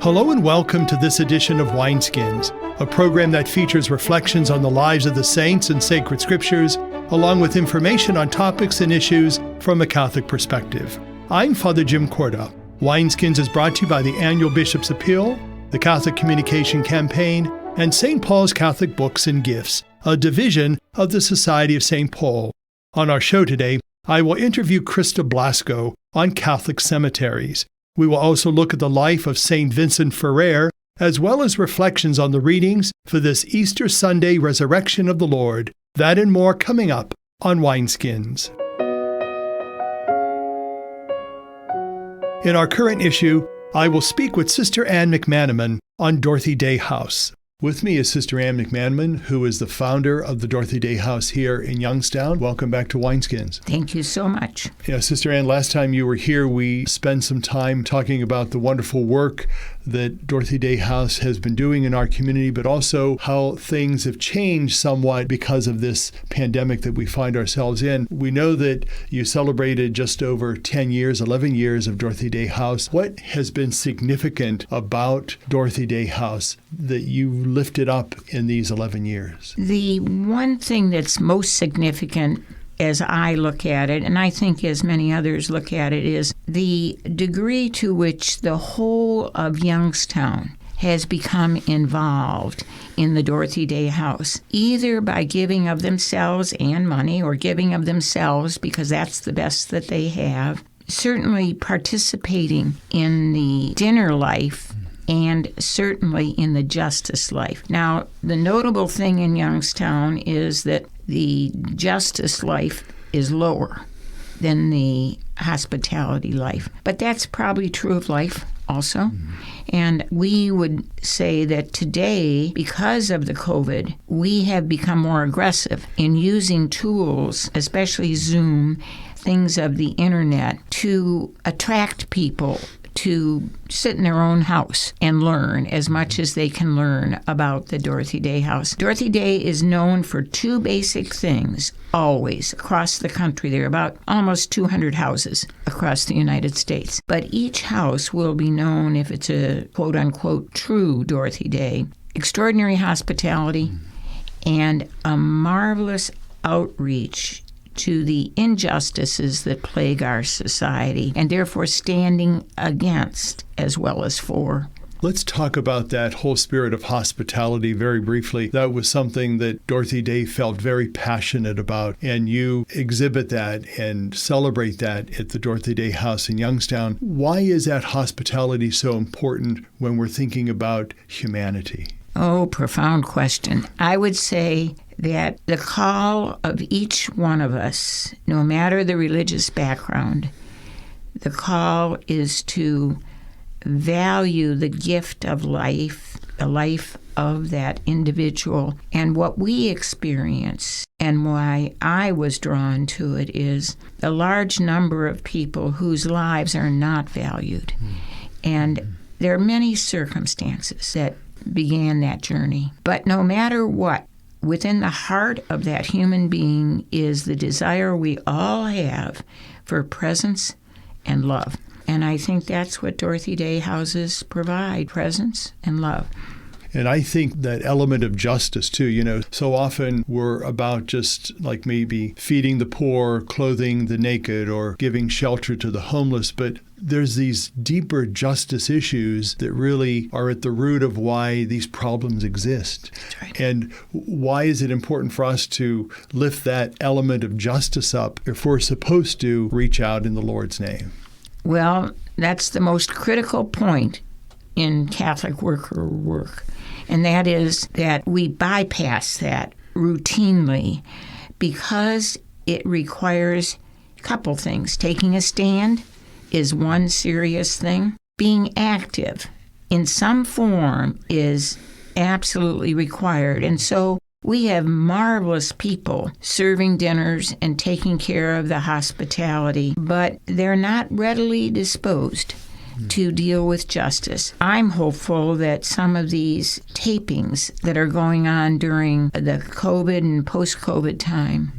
Hello and welcome to this edition of Wineskins, a program that features reflections on the lives of the saints and sacred scriptures, along with information on topics and issues from a Catholic perspective. I'm Father Jim Korda. Wineskins is brought to you by the Annual Bishop's Appeal, the Catholic Communication Campaign, and St. Paul's Catholic Books and Gifts, a division of the Society of St. Paul. On our show today, I will interview Christa Blasko on Catholic Cemeteries. We will also look at the life of St. Vincent Ferrer, as well as reflections on the readings for this Easter Sunday Resurrection of the Lord. That and more coming up on Wineskins. In our current issue, I will speak with Sister Anne McManoman on Dorothy Day House. With me is Sister Anne McManoman, who is the founder of the Dorothy Day House here in Youngstown. Welcome back to Wineskins. Thank you so much. Yeah, Sister Anne, last time you were here, we spent some time talking about the wonderful work that Dorothy Day House has been doing in our community, but also how things have changed somewhat because of this pandemic that we find ourselves in. We know that you celebrated just over 10 years, 11 years of Dorothy Day House. What has been significant about Dorothy Day House that you lifted up in these 11 years? The one thing that's most significant as I look at it, and I think as many others look at it, is the degree to which the whole of Youngstown has become involved in the Dorothy Day House, either by giving of themselves and money or giving of themselves because that's the best that they have, certainly participating in the dinner life and certainly in the justice life. Now, the notable thing in Youngstown is that the justice life is lower than the hospitality life. But that's probably true of life also. Mm-hmm. And we would say that today, because of the COVID, we have become more aggressive in using tools, especially Zoom, things of the internet, to attract people to sit in their own house and learn as much as they can learn about the Dorothy Day House. Dorothy Day is known for two basic things, always, across the country. There are about almost 200 houses across the United States. But each house will be known, if it's a quote-unquote true Dorothy Day, extraordinary hospitality and a marvelous outreach to the injustices that plague our society, and therefore standing against as well as for. Let's talk about that whole spirit of hospitality very briefly. That was something that Dorothy Day felt very passionate about, and you exhibit that and celebrate that at the Dorothy Day House in Youngstown. Why is that hospitality so important when we're thinking about humanity? Oh, profound question. I would say that the call of each one of us, no matter the religious background, the call is to value the gift of life, the life of that individual. And what we experience, and why I was drawn to it, is the large number of people whose lives are not valued. And there are many circumstances that began that journey. But no matter what, within the heart of that human being is the desire we all have for presence and love. And I think that's what Dorothy Day houses provide, presence and love. And I think that element of justice, too, so often we're about just like maybe feeding the poor, clothing the naked, or giving shelter to the homeless. But there's these deeper justice issues that really are at the root of why these problems exist. That's right. And why is it important for us to lift that element of justice up if we're supposed to reach out in the Lord's name? Well, that's the most critical point in Catholic worker work. And that is that we bypass that routinely because it requires a couple things. Taking a stand is one serious thing. Being active in some form is absolutely required. And so we have marvelous people serving dinners and taking care of the hospitality, but they're not readily disposed to deal with justice. I'm hopeful that some of these tapings that are going on during the COVID and post-COVID time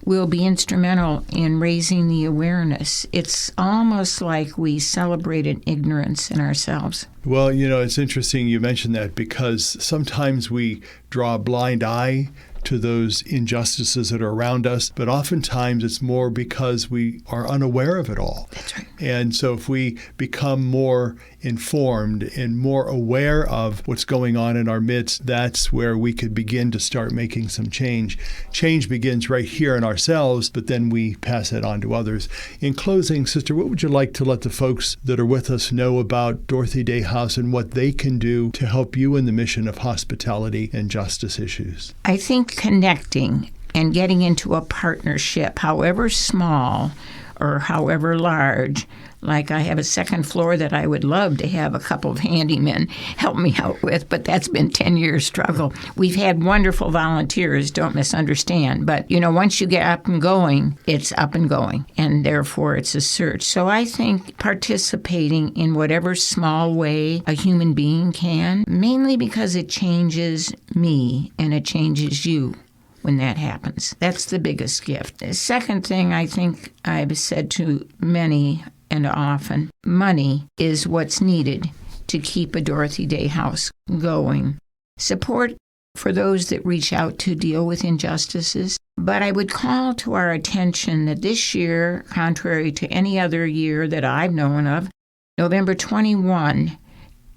will be instrumental in raising the awareness. It's almost like we celebrated ignorance in ourselves. Well, it's interesting you mentioned that, because sometimes we draw a blind eye to those injustices that are around us, but oftentimes it's more because we are unaware of it all. That's right. And so if we become more informed and more aware of what's going on in our midst, that's where we could begin to start making some change. Change begins right here in ourselves, but then we pass it on to others. In closing, Sister, what would you like to let the folks that are with us know about Dorothy Day House and what they can do to help you in the mission of hospitality and justice issues? I think connecting and getting into a partnership, however small or however large, like I have a second floor that I would love to have a couple of handymen help me out with, but that's been 10 years struggle. We've had wonderful volunteers, don't misunderstand, but once you get up and going, it's up and going, and therefore it's a search. So I think participating in whatever small way a human being can, mainly because it changes me and it changes you when that happens. That's the biggest gift. The second thing I think I've said to many and often, money is what's needed to keep a Dorothy Day House going. Support for those that reach out to deal with injustices. But I would call to our attention that this year, contrary to any other year that I've known of, November 20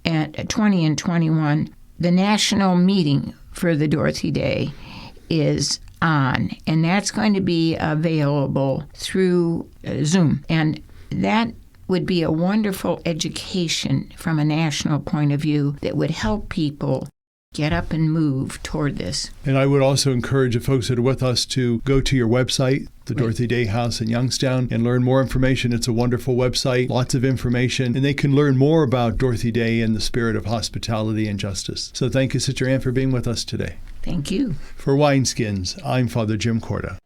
and 21, the national meeting for the Dorothy Day is on, and that's going to be available through Zoom. And that would be a wonderful education from a national point of view that would help people get up and move toward this. And I would also encourage the folks that are with us to go to your website, the Dorothy Day House in Youngstown, and learn more information. It's a wonderful website, lots of information, and they can learn more about Dorothy Day and the spirit of hospitality and justice. So thank you, Sister Ann, for being with us today. Thank you. For Wineskins, I'm Father Jim Korda.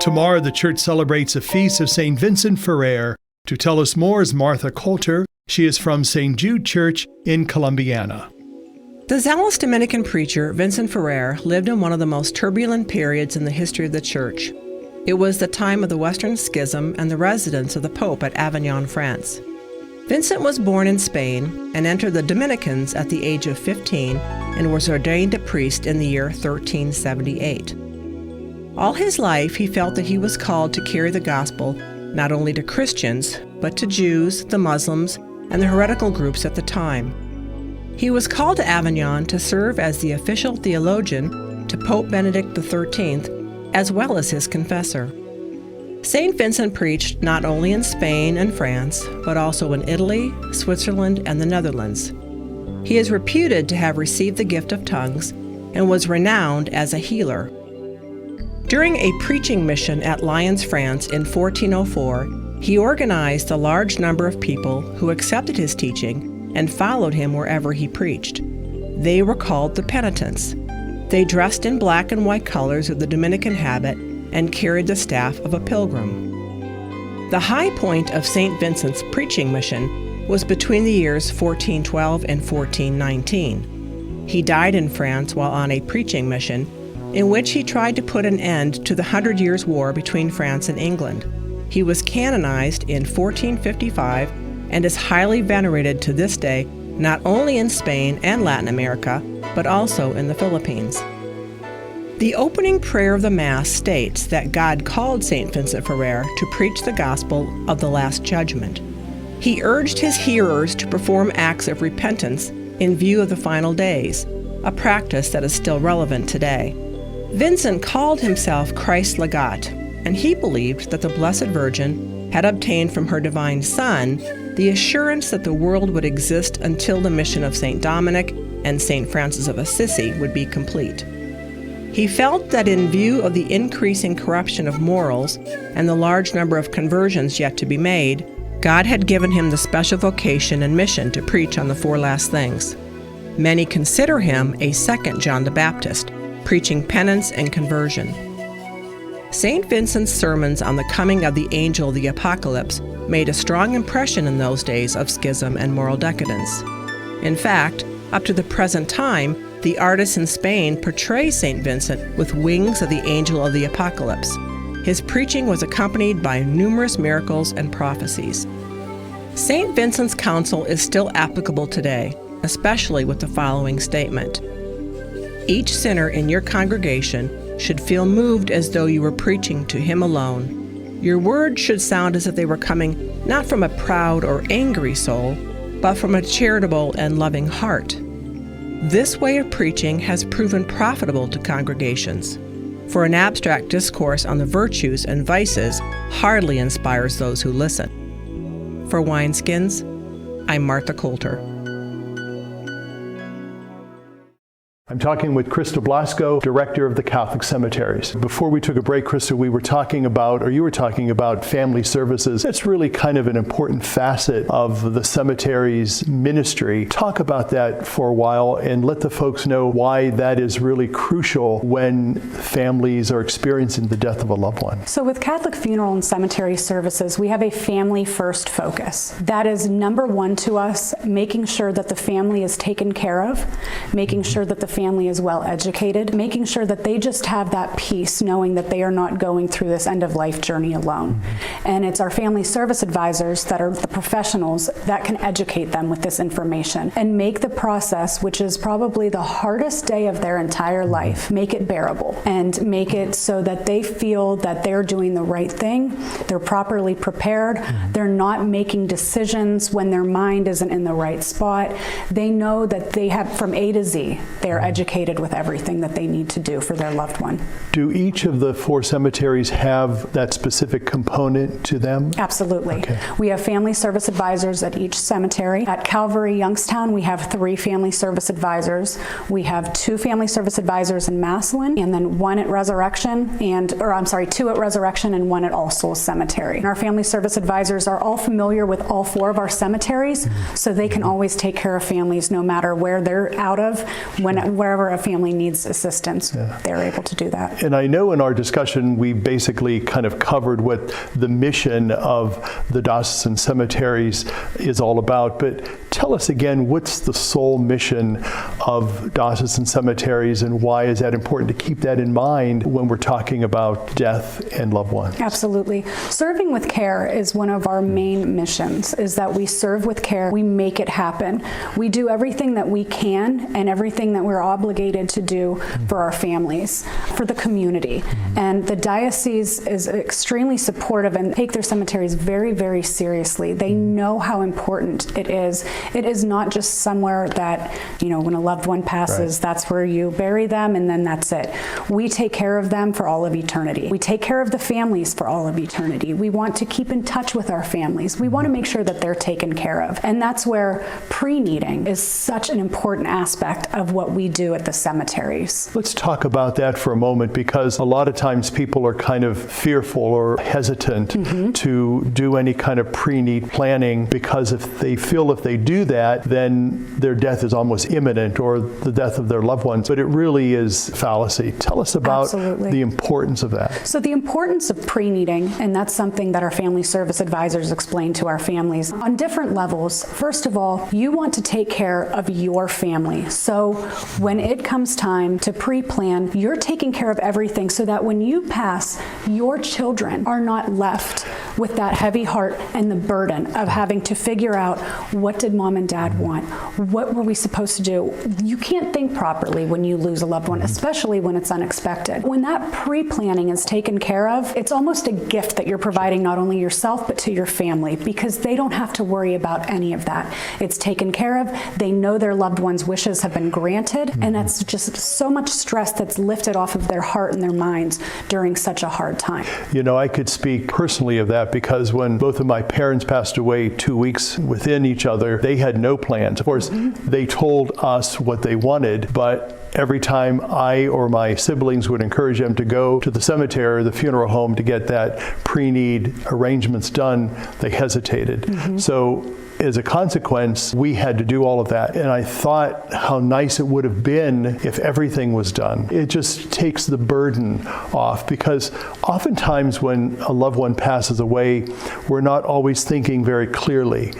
Tomorrow, the church celebrates the feast of St. Vincent Ferrer. To tell us more is Martha Coulter. She is from St. Jude Church in Columbiana. The zealous Dominican preacher Vincent Ferrer lived in one of the most turbulent periods in the history of the church. It was the time of the Western Schism and the residence of the Pope at Avignon, France. Vincent was born in Spain and entered the Dominicans at the age of 15 and was ordained a priest in the year 1378. All his life, he felt that he was called to carry the gospel not only to Christians, but to Jews, the Muslims, and the heretical groups at the time. He was called to Avignon to serve as the official theologian to Pope Benedict XIII, as well as his confessor. St. Vincent preached not only in Spain and France, but also in Italy, Switzerland, and the Netherlands. He is reputed to have received the gift of tongues and was renowned as a healer. During a preaching mission at Lyons, France in 1404, he organized a large number of people who accepted his teaching and followed him wherever he preached. They were called the penitents. They dressed in black and white colors of the Dominican habit and carried the staff of a pilgrim. The high point of St. Vincent's preaching mission was between the years 1412 and 1419. He died in France while on a preaching mission in which he tried to put an end to the 100 Years' War between France and England. He was canonized in 1455 and is highly venerated to this day, not only in Spain and Latin America, but also in the Philippines. The opening prayer of the Mass states that God called St. Vincent Ferrer to preach the gospel of the Last Judgment. He urged his hearers to perform acts of repentance in view of the final days, a practice that is still relevant today. Vincent called himself Christ's Legate, and he believed that the Blessed Virgin had obtained from her divine Son the assurance that the world would exist until the mission of St. Dominic and St. Francis of Assisi would be complete. He felt that in view of the increasing corruption of morals and the large number of conversions yet to be made, God had given him the special vocation and mission to preach on the four last things. Many consider him a second John the Baptist, preaching penance and conversion. St. Vincent's sermons on the coming of the angel of the apocalypse made a strong impression in those days of schism and moral decadence. In fact, up to the present time, The artist in Spain portrays St. Vincent with wings of the angel of the apocalypse. His preaching was accompanied by numerous miracles and prophecies. St. Vincent's counsel is still applicable today, especially with the following statement. Each sinner in your congregation should feel moved as though you were preaching to him alone. Your words should sound as if they were coming not from a proud or angry soul, but from a charitable and loving heart. This way of preaching has proven profitable to congregations, for an abstract discourse on the virtues and vices hardly inspires those who listen. For Wineskins, I'm Martha Coulter. I'm talking with Christa Blasko, Director of the Catholic Cemeteries. Before we took a break, Christa, you were talking about family services. That's really kind of an important facet of the cemetery's ministry. Talk about that for a while and let the folks know why that is really crucial when families are experiencing the death of a loved one. So with Catholic funeral and cemetery services, we have a family-first focus. That is number one to us, making sure that the family is taken care of, making sure that the family is well educated, making sure that they just have that peace knowing that they are not going through this end-of-life journey alone. And it's our family service advisors that are the professionals that can educate them with this information and make the process, which is probably the hardest day of their entire life, make it bearable and make it so that they feel that they're doing the right thing, they're properly prepared, they're not making decisions when their mind isn't in the right spot. They know that they have from A to Z, they're educated with everything that they need to do for their loved one. Do each of the 4 cemeteries have that specific component to them? Absolutely. Okay. We have family service advisors at each cemetery. At Calvary Youngstown, we have 3 family service advisors. We have 2 family service advisors in Massillon, and then 1 at Resurrection, 2 at Resurrection and 1 at All Souls Cemetery. And our family service advisors are all familiar with all 4 of our cemeteries, so they can always take care of families no matter where they're out of, wherever a family needs assistance, they're able to do that. And I know in our discussion we basically kind of covered what the mission of the diocesan cemeteries is all about, but tell us again, what's the sole mission of diocesan cemeteries and why is that important to keep that in mind when we're talking about death and loved ones? Absolutely. Serving with care is one of our main missions, is that we serve with care, we make it happen. We do everything that we can and everything that we're obligated to do for our families, for the community. And the diocese is extremely supportive and take their cemeteries very, very seriously. They know how important it is. It is not just somewhere that, when a loved one passes, that's where you bury them and then that's it. We take care of them for all of eternity. We take care of the families for all of eternity. We want to keep in touch with our families. We want to make sure that they're taken care of. And that's where pre-needing is such an important aspect of what we do at the cemeteries. Let's talk about that for a moment, because a lot of times people are kind of fearful or hesitant to do any kind of pre-need planning, because if they feel if they do that, then their death is almost imminent, or the death of their loved ones. But it really is fallacy. Tell us about the importance of that. So the importance of pre-needing, and that's something that our family service advisors explain to our families on different levels. First of all, you want to take care of your family. So when it comes time to pre-plan, you're taking care of everything so that when you pass, your children are not left with that heavy heart and the burden of having to figure out, what did mom and dad want? What were we supposed to do? You can't think properly when you lose a loved one, especially when it's unexpected. When that pre-planning is taken care of, it's almost a gift that you're providing not only yourself but to your family, because they don't have to worry about any of that. It's taken care of. They know their loved one's wishes have been granted, and that's just so much stress that's lifted off of their heart and their minds during such a hard time. I could speak personally of that, because when both of my parents passed away 2 weeks within each other, they had no plans. Of course, they told us what they wanted, but every time I or my siblings would encourage them to go to the cemetery or the funeral home to get that pre-need arrangements done, they hesitated. So as a consequence, we had to do all of that. And I thought how nice it would have been if everything was done. It just takes the burden off, because oftentimes when a loved one passes away, we're not always thinking very clearly.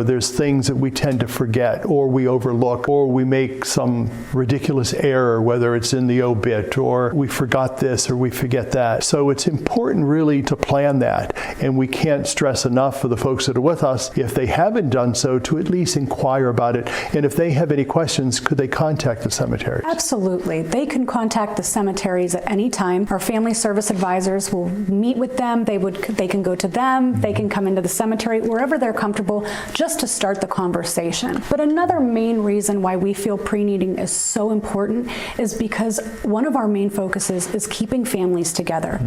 There's things that we tend to forget, or we overlook, or we make some ridiculous error, whether it's in the obit or we forgot this or we forget that. So it's important really to plan that. And we can't stress enough for the folks that are with us, if they haven't done so, to at least inquire about it. And if they have any questions, could they contact the cemeteries? Absolutely. They can contact the cemeteries at any time. Our family service advisors will meet with them. They can go to them. They can come into the cemetery, wherever they're comfortable, just to start the conversation. But another main reason why we feel pre-needing is so important is because one of our main focuses is keeping families together.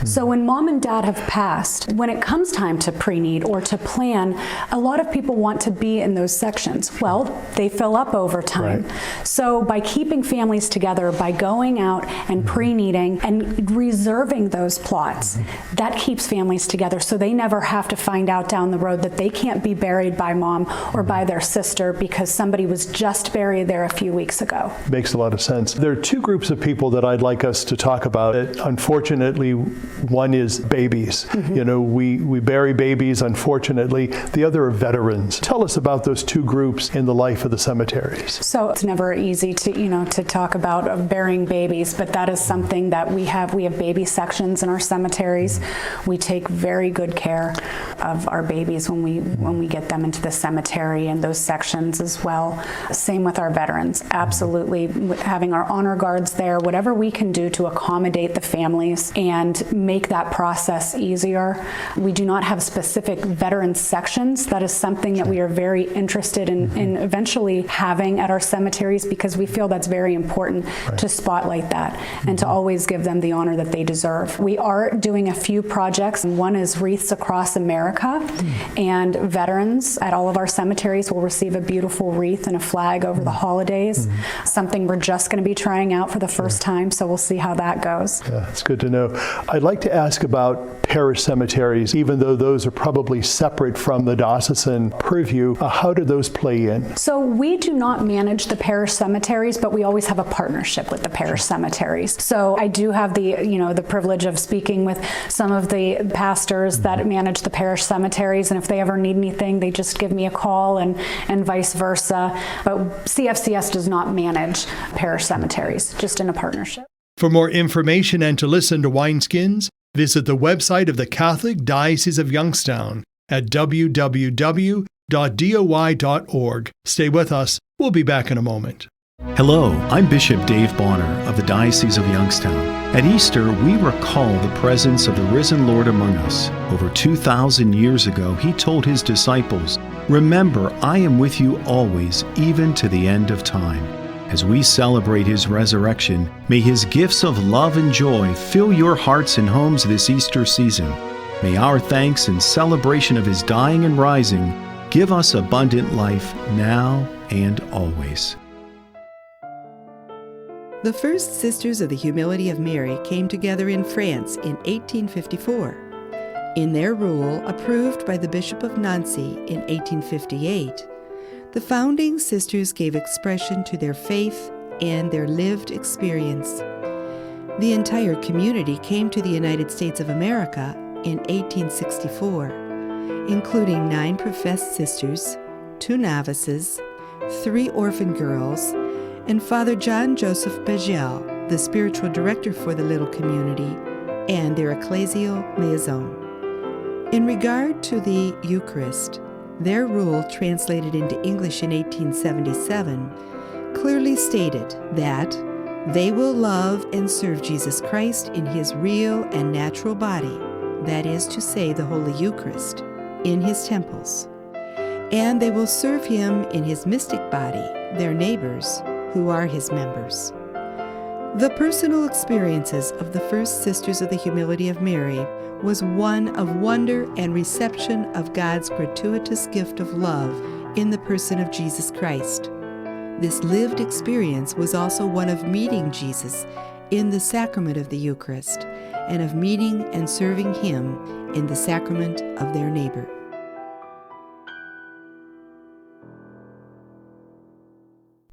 So when mom and dad have passed, when it comes time to pre-need or to plan, a lot of people want to be in those sections. Well, they fill up over time. Right. So by keeping families together, by going out and pre-needing and reserving those plots, that keeps families together, so they never have to find out down the road that they can't be buried by mom or by their sister because somebody was just buried there a few weeks ago. Makes a lot of sense. There are two groups of people that I'd like us to talk about. Unfortunately, one is babies. You know, we bury babies, unfortunately. The other are veterans. Tell us about those two groups in the life of the cemeteries. So it's never easy to talk about burying babies, but that is something that we have baby sections in our cemeteries. We take very good care of our babies when we get them into the cemetery and those sections as well. Same with our veterans. Absolutely, having our honor guards there, whatever we can do to accommodate the families and make that process easier. We do not have specific veteran sections. That is something that we are very interested in eventually having at our cemeteries, because we feel that's very important to spotlight that and to always give them the honor that they deserve. We are doing a few projects. One is Wreaths Across America, and veterans at all of our cemeteries will receive a beautiful wreath and a flag over the holidays. Something we're just going to be trying out for the first time, so we'll see how that goes. Yeah, it's good to know. I'd like to ask about parish cemeteries, even though those are probably separate from the diocesan purview. How do those play in? So we do not manage the parish cemeteries, but we always have a partnership with the parish cemeteries. So I do have the privilege of speaking with some of the pastors that manage the parish cemeteries, and if they ever need anything, they just give me a call, and vice versa. But CFCS does not manage parish cemeteries, just in a partnership. For more information and to listen to Wineskins, visit the website of the Catholic Diocese of Youngstown at www.doi.org. Stay with us. We'll be back in a moment. Hello, I'm Bishop Dave Bonner of the Diocese of Youngstown. At Easter, we recall the presence of the risen Lord among us. Over 2,000 years ago, he told his disciples, "Remember, I am with you always, even to the end of time." As we celebrate his resurrection, may his gifts of love and joy fill your hearts and homes this Easter season. May our thanks and celebration of his dying and rising give us abundant life now and always. The First Sisters of the Humility of Mary came together in France in 1854. In their rule, approved by the Bishop of Nancy in 1858, the founding sisters gave expression to their faith and their lived experience. The entire community came to the United States of America in 1864, including 9 professed sisters, 2 novices, 3 orphan girls, and Father John Joseph Begel, the spiritual director for the little community, and their ecclesial liaison. In regard to the Eucharist, their rule, translated into English in 1877, clearly stated that they will love and serve Jesus Christ in his real and natural body, that is to say, the Holy Eucharist, in his temples. And they will serve him in his mystic body, their neighbors, who are his members. The personal experiences of the First Sisters of the Humility of Mary was one of wonder and reception of God's gratuitous gift of love in the person of Jesus Christ. This lived experience was also one of meeting Jesus in the sacrament of the Eucharist, and of meeting and serving him in the sacrament of their neighbor.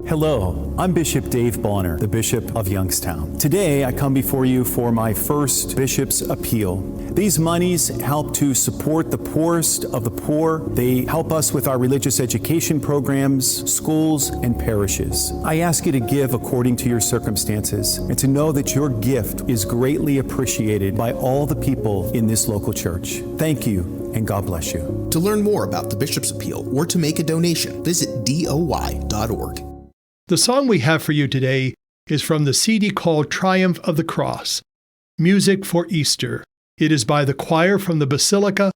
Hello, I'm Bishop Dave Bonner, the Bishop of Youngstown. Today, I come before you for my first Bishop's Appeal. These monies help to support the poorest of the poor. They help us with our religious education programs, schools, and parishes. I ask you to give according to your circumstances and to know that your gift is greatly appreciated by all the people in this local church. Thank you, and God bless you. To learn more about the Bishop's Appeal or to make a donation, visit doy.org. The song we have for you today is from the CD called Triumph of the Cross, Music for Easter. It is by the choir from the Basilica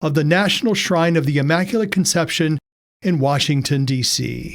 of the National Shrine of the Immaculate Conception in Washington, D.C.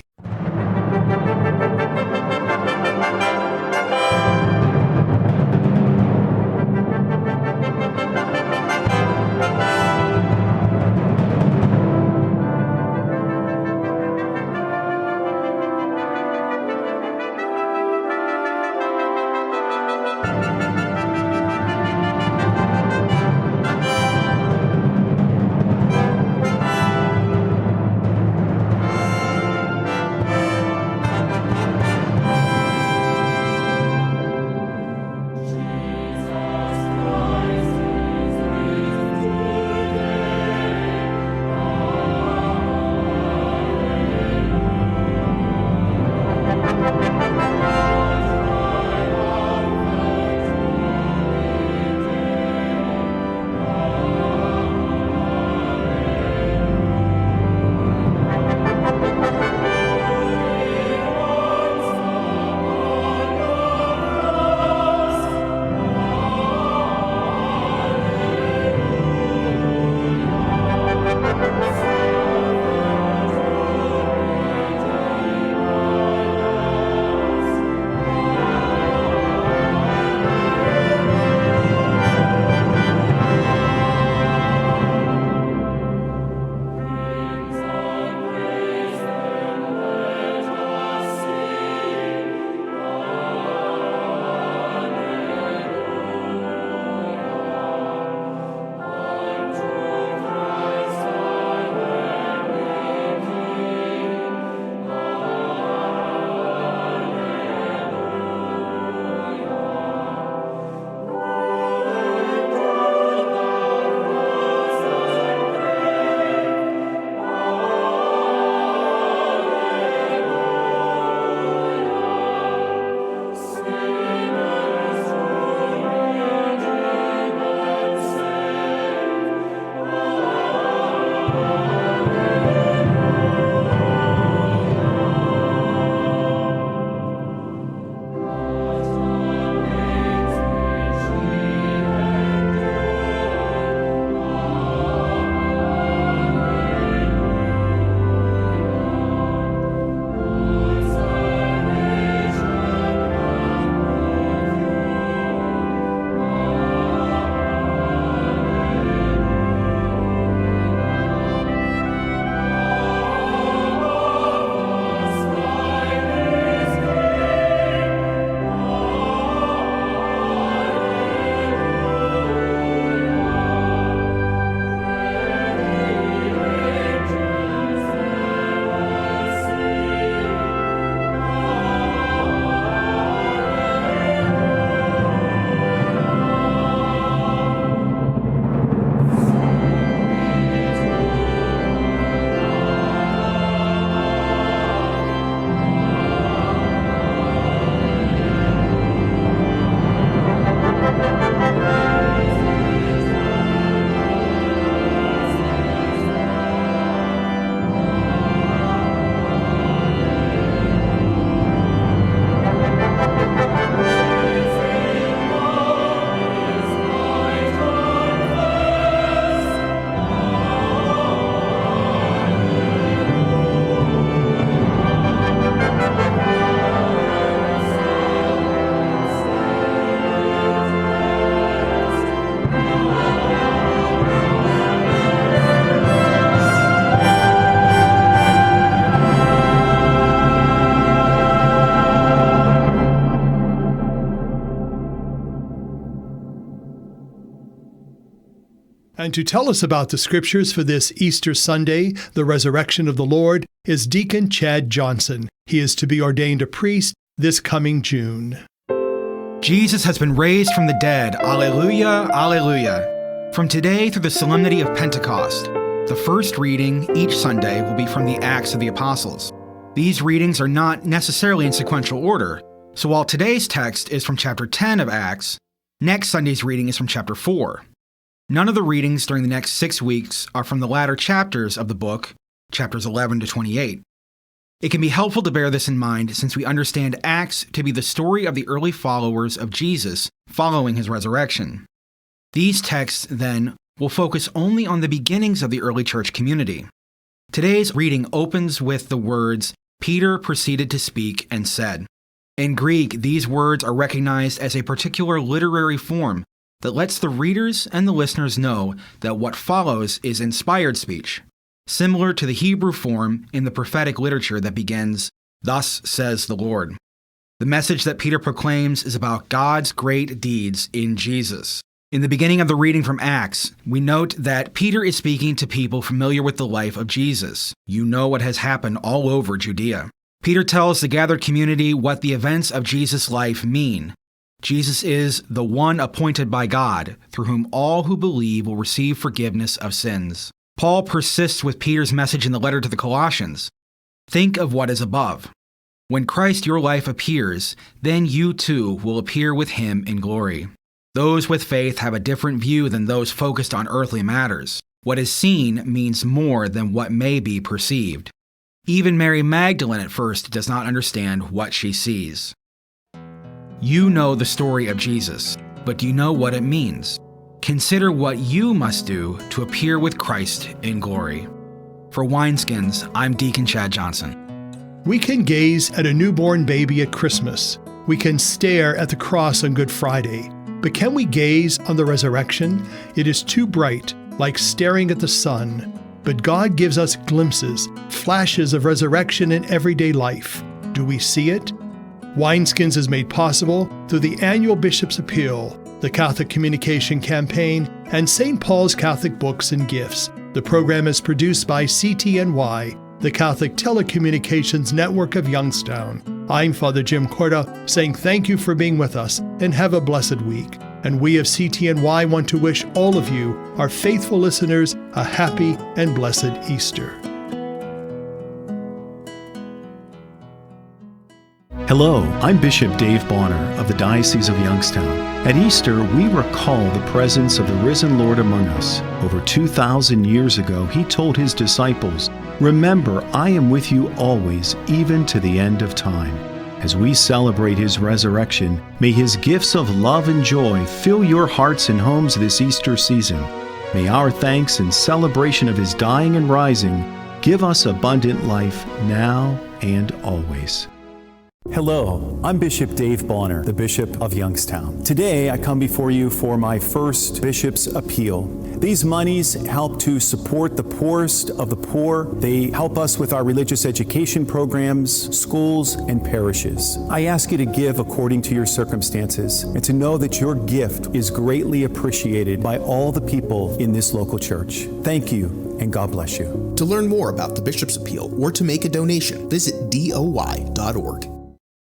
And to tell us about the scriptures for this Easter Sunday, the resurrection of the Lord, is Deacon Chad Johnson. He is to be ordained a priest this coming June. Jesus has been raised from the dead. Alleluia, alleluia. From today through the solemnity of Pentecost, the first reading each Sunday will be from the Acts of the Apostles. These readings are not necessarily in sequential order, so while today's text is from chapter 10 of Acts, next Sunday's reading is from chapter 4. None of the readings during the next 6 weeks are from the latter chapters of the book, chapters 11 to 28. It can be helpful to bear this in mind since we understand Acts to be the story of the early followers of Jesus following his resurrection. These texts, then, will focus only on the beginnings of the early church community. Today's reading opens with the words, "Peter proceeded to speak and said." In Greek, these words are recognized as a particular literary form that lets the readers and the listeners know that what follows is inspired speech, similar to the Hebrew form in the prophetic literature that begins, "Thus says the Lord." The message that Peter proclaims is about God's great deeds in Jesus. In the beginning of the reading from Acts, we note that Peter is speaking to people familiar with the life of Jesus. You know what has happened all over Judea. Peter tells the gathered community what the events of Jesus' life mean. Jesus is the one appointed by God, through whom all who believe will receive forgiveness of sins. Paul persists with Peter's message in the letter to the Colossians. Think of what is above. When Christ your life appears, then you too will appear with him in glory. Those with faith have a different view than those focused on earthly matters. What is seen means more than what may be perceived. Even Mary Magdalene at first does not understand what she sees. You know the story of Jesus, but do you know what it means? Consider what you must do to appear with Christ in glory. For Wineskins, I'm Deacon Chad Johnson. We can gaze at a newborn baby at Christmas. We can stare at the cross on Good Friday. But can we gaze on the resurrection? It is too bright, like staring at the sun. But God gives us glimpses, flashes of resurrection in everyday life. Do we see it? Wineskins is made possible through the annual Bishop's Appeal, the Catholic Communication Campaign, and St. Paul's Catholic Books and Gifts. The program is produced by CTNY, the Catholic Telecommunications Network of Youngstown. I'm Father Jim Korda, saying thank you for being with us and have a blessed week. And we of CTNY want to wish all of you, our faithful listeners, a happy and blessed Easter. Hello, I'm Bishop Dave Bonner of the Diocese of Youngstown. At Easter, we recall the presence of the risen Lord among us. Over 2,000 years ago, he told his disciples, "Remember, I am with you always, even to the end of time." As we celebrate his resurrection, may his gifts of love and joy fill your hearts and homes this Easter season. May our thanks and celebration of his dying and rising give us abundant life now and always. Hello, I'm Bishop Dave Bonner, the Bishop of Youngstown. Today, I come before you for my first Bishop's Appeal. These monies help to support the poorest of the poor. They help us with our religious education programs, schools, and parishes. I ask you to give according to your circumstances and to know that your gift is greatly appreciated by all the people in this local church. Thank you, and God bless you. To learn more about the Bishop's Appeal or to make a donation, visit DOY.org.